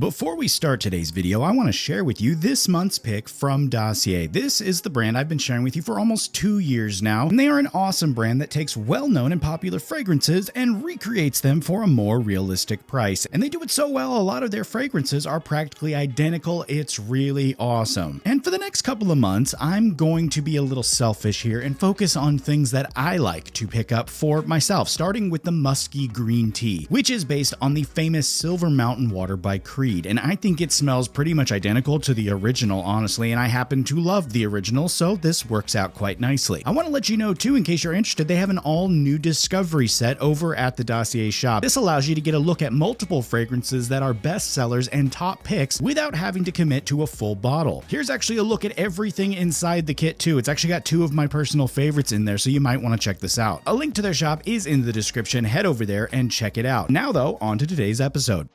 Before we start today's video, I want to share with you this month's pick from Dossier. This is the brand I've been sharing with you for almost 2 years now, and they are an awesome brand that takes well-known and popular fragrances and recreates them for a more realistic price. And they do it so well, a lot of their fragrances are practically identical. It's really awesome. And for the next couple of months, I'm going to be a little selfish here and focus on things that I like to pick up for myself, starting with the musky green tea, which is based on the famous Silver Mountain water by Creed. And I think it smells pretty much identical to the original, honestly, and I happen to love the original, so this works out quite nicely. I want to let you know too, in case you're interested, they have an all-new discovery set over at the Dossier shop. This allows you to get a look at multiple fragrances that are best sellers and top picks without having to commit to a full bottle. Here's actually a look at everything inside the kit too. It's actually got 2 of my personal favorites in there, so you might want to check this out. A link to their shop is in the description. Head over there and check it out. Now though, on to today's episode.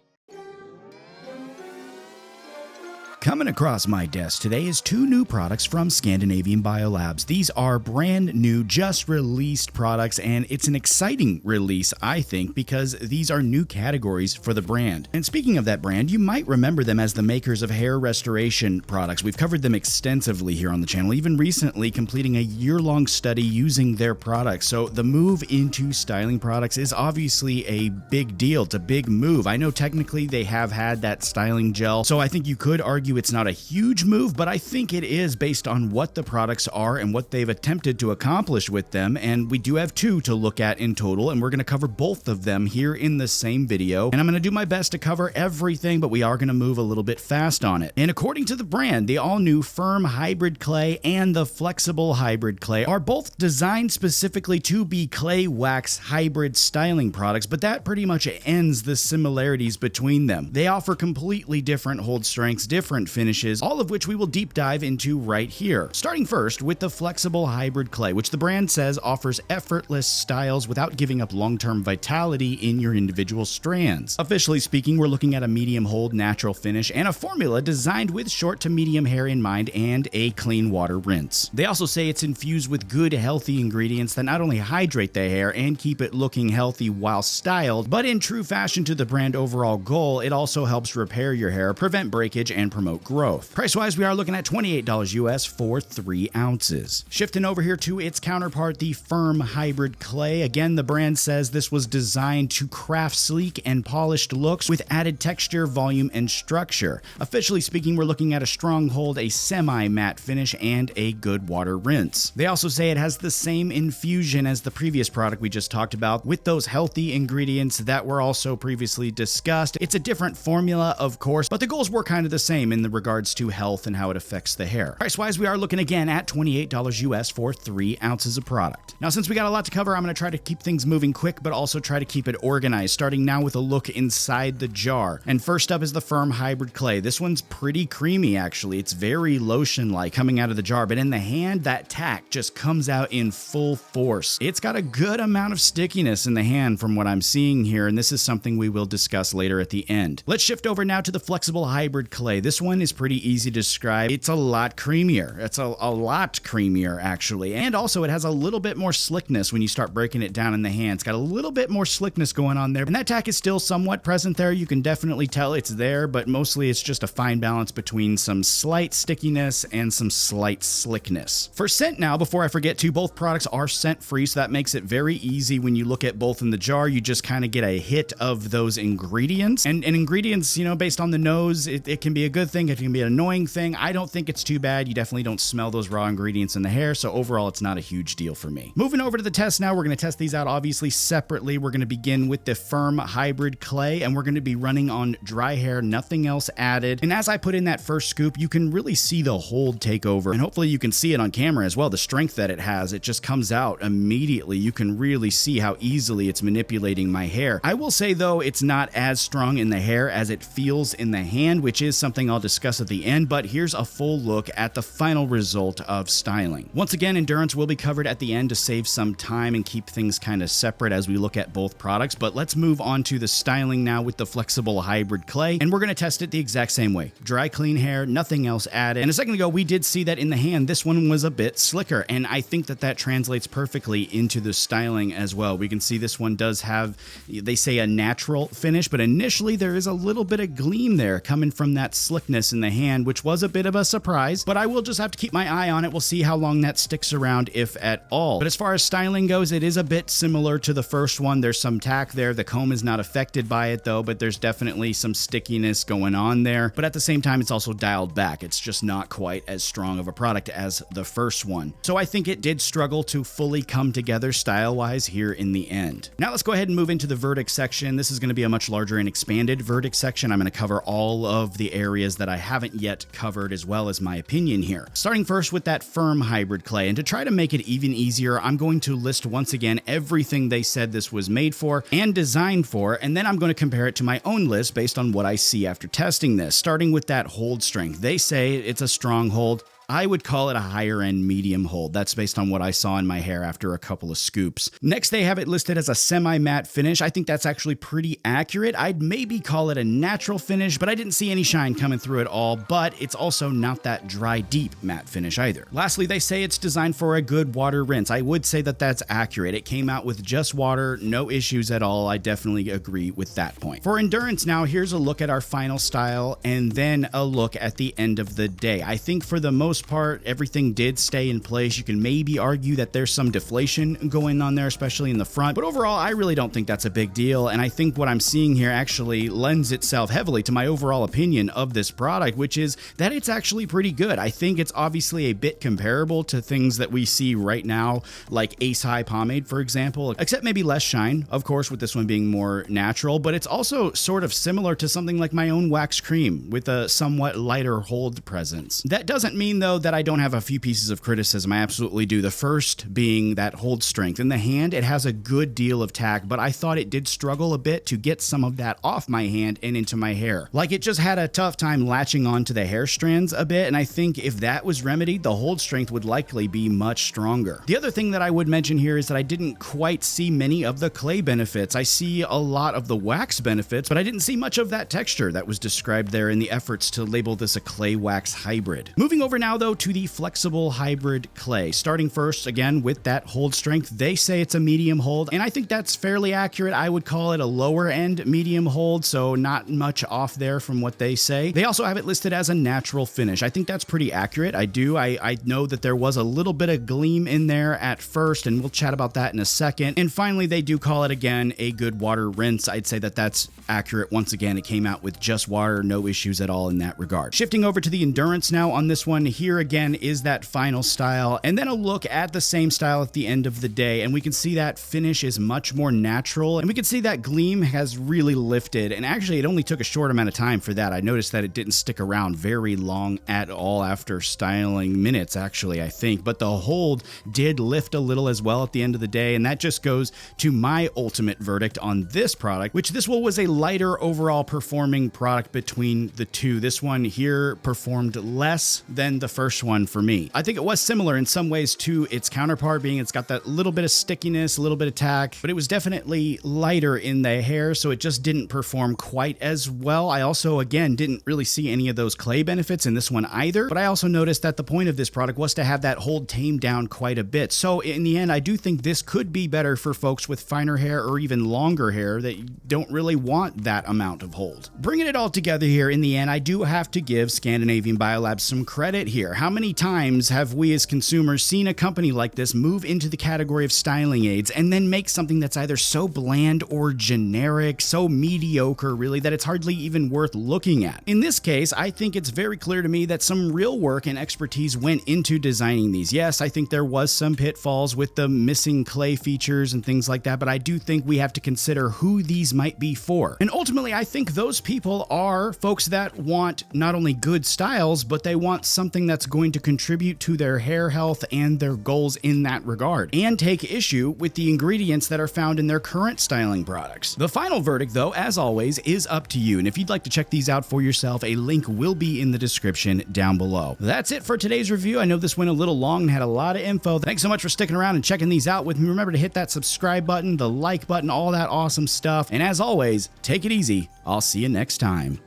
Coming across my desk today is 2 new products from Scandinavian Biolabs. These are brand new, just released products, and it's an exciting release, I think, because these are new categories for the brand. And speaking of that brand, you might remember them as the makers of hair restoration products. We've covered them extensively here on the channel, even recently completing a year-long study using their products. So the move into styling products is obviously a big deal. It's a big move. I know technically they have had that styling gel, so I think you could argue it's not a huge move, but I think it is based on what the products are and what they've attempted to accomplish with them. And we do have 2 to look at in total, and we're going to cover both of them here in the same video. And I'm going to do my best to cover everything, but we are going to move a little bit fast on it. And according to the brand, the all-new Firm Hybrid Clay and the Flexible Hybrid Clay are both designed specifically to be clay wax hybrid styling products, but that pretty much ends the similarities between them. They offer completely different hold strengths, different finishes, all of which we will deep dive into right here. Starting first with the Flexible Hybrid Clay, which the brand says offers effortless styles without giving up long-term vitality in your individual strands. Officially speaking, we're looking at a medium hold natural finish and a formula designed with short to medium hair in mind and a clean water rinse. They also say it's infused with good, healthy ingredients that not only hydrate the hair and keep it looking healthy while styled, but in true fashion to the brand overall goal, it also helps repair your hair, prevent breakage, and promote growth. Price-wise, we are looking at $28 US for 3 ounces. Shifting over here to its counterpart, the Firm Hybrid Clay. Again, the brand says this was designed to craft sleek and polished looks with added texture, volume, and structure. Officially speaking, we're looking at a strong hold, a semi-matte finish, and a good water rinse. They also say it has the same infusion as the previous product we just talked about, with those healthy ingredients that were also previously discussed. It's a different formula, of course, but the goals were kind of the same in the regards to health and how it affects the hair. Price-wise, we are looking again at $28 US for 3 ounces of product. Now, since we got a lot to cover, I'm going to try to keep things moving quick, but also try to keep it organized, starting now with a look inside the jar. And first up is the Firm Hybrid Clay. This one's pretty creamy, actually. It's very lotion-like coming out of the jar, but in the hand, that tack just comes out in full force. It's got a good amount of stickiness in the hand from what I'm seeing here, and this is something we will discuss later at the end. Let's shift over now to the Flexible Hybrid Clay. This one is pretty easy to describe. It's a lot creamier. It's a lot creamier, actually. And also, it has a little bit more slickness when you start breaking it down in the hand. It's got a little bit more slickness going on there. And that tack is still somewhat present there. You can definitely tell it's there, but mostly it's just a fine balance between some slight stickiness and some slight slickness. For scent now, before I forget to, both products are scent-free, so that makes it very easy when you look at both in the jar. You just kind of get a hit of those ingredients. And ingredients, you know, based on the nose, it can be a good thing. It can be an annoying thing. I don't think it's too bad. You definitely don't smell those raw ingredients in the hair, so overall it's not a huge deal for me. Moving over to the test now, we're going to test these out obviously separately. We're going to begin with the Firm Hybrid Clay, and we're going to be running on dry hair, nothing else added. And as I put in that first scoop, you can really see the hold take over, and hopefully you can see it on camera as well, the strength that it has. It just comes out immediately. You can really see how easily it's manipulating my hair. I will say though, it's not as strong in the hair as it feels in the hand, which is something I'll discuss at the end, but here's a full look at the final result of styling. Once again, endurance will be covered at the end to save some time and keep things kind of separate as we look at both products, but let's move on to the styling now with the flexible hybrid clay, and we're going to test it the exact same way. Dry, clean hair, nothing else added. And a second ago, we did see that in the hand, this one was a bit slicker, and I think that that translates perfectly into the styling as well. We can see this one does have, they say, a natural finish, but initially there is a little bit of gleam there coming from that slickness in the hand, which was a bit of a surprise, but I will just have to keep my eye on it. We'll see how long that sticks around, if at all. But as far as styling goes, it is a bit similar to the first one. There's some tack there. The comb is not affected by it though, but there's definitely some stickiness going on there. But at the same time, it's also dialed back. It's just not quite as strong of a product as the first one. So I think it did struggle to fully come together style-wise here in the end. Now let's go ahead and move into the verdict section. This is going to be a much larger and expanded verdict section. I'm going to cover all of the areas that I haven't yet covered, as well as my opinion here. Starting first with that firm hybrid clay, and to try to make it even easier, I'm going to list once again everything they said this was made for and designed for, and then I'm going to compare it to my own list based on what I see after testing this. Starting with that hold strength, they say it's a strong hold. I would call it a higher end medium hold. That's based on what I saw in my hair after a couple of scoops. Next, they have it listed as a semi-matte finish. I think that's actually pretty accurate. I'd maybe call it a natural finish, but I didn't see any shine coming through at all, but it's also not that dry, deep matte finish either. Lastly, they say it's designed for a good water rinse. I would say that that's accurate. It came out with just water, no issues at all. I definitely agree with that point. For endurance now, here's a look at our final style and then a look at the end of the day. I think for the most part, everything did stay in place. You can maybe argue that there's some deflation going on there, especially in the front, but overall, I really don't think that's a big deal. And I think what I'm seeing here actually lends itself heavily to my overall opinion of this product, which is that it's actually pretty good. I think it's obviously a bit comparable to things that we see right now, like Ace High Pomade, for example, except maybe less shine, of course, with this one being more natural, but it's also sort of similar to something like my own wax cream with a somewhat lighter hold presence. That doesn't mean though that I don't have a few pieces of criticism. I absolutely do. The first being that hold strength. In the hand, it has a good deal of tack, but I thought it did struggle a bit to get some of that off my hand and into my hair. Like it just had a tough time latching onto the hair strands a bit, and I think if that was remedied, the hold strength would likely be much stronger. The other thing that I would mention here is that I didn't quite see many of the clay benefits. I see a lot of the wax benefits, but I didn't see much of that texture that was described there in the efforts to label this a clay wax hybrid. Moving over now though to the flexible hybrid clay. Starting first again with that hold strength, they say it's a medium hold, and I think that's fairly accurate. I would call it a lower end medium hold, so not much off there from what they say. They also have it listed as a natural finish. I think that's pretty accurate. I know that there was a little bit of gleam in there at first, and we'll chat about that in a second. And finally, they do call it again a good water rinse. I'd say that that's accurate. Once again, it came out with just water, no issues at all in that regard. Shifting over to the endurance now on this one, here again is that final style, and then a look at the same style at the end of the day, and we can see that finish is much more natural, and we can see that gleam has really lifted, and actually it only took a short amount of time for that. I noticed that it didn't stick around very long at all after styling, minutes actually, I think, but the hold did lift a little as well at the end of the day, and that just goes to my ultimate verdict on this product, which this one was a lighter overall performing product between the two. This one here performed less than the first one for me. I think it was similar in some ways to its counterpart, being it's got that little bit of stickiness, a little bit of tack, but it was definitely lighter in the hair, so it just didn't perform quite as well. I also, again, didn't really see any of those clay benefits in this one either, but I also noticed that the point of this product was to have that hold tamed down quite a bit. So in the end, I do think this could be better for folks with finer hair or even longer hair that don't really want that amount of hold. Bringing it all together here, in the end, I do have to give Scandinavian Biolabs some credit here. How many times have we as consumers seen a company like this move into the category of styling aids and then make something that's either so bland or generic, so mediocre really, that it's hardly even worth looking at? In this case, I think it's very clear to me that some real work and expertise went into designing these. Yes, I think there was some pitfalls with the missing clay features and things like that, but I do think we have to consider who these might be for. And ultimately, I think those people are folks that want not only good styles, but they want something something that's going to contribute to their hair health and their goals in that regard, and take issue with the ingredients that are found in their current styling products. The final verdict, though, as always, is up to you, and if you'd like to check these out for yourself, a link will be in the description down below. That's it for today's review. I know this went a little long and had a lot of info. Thanks so much for sticking around and checking these out with me. Remember to hit that subscribe button, the like button, all that awesome stuff, and as always, take it easy. I'll see you next time.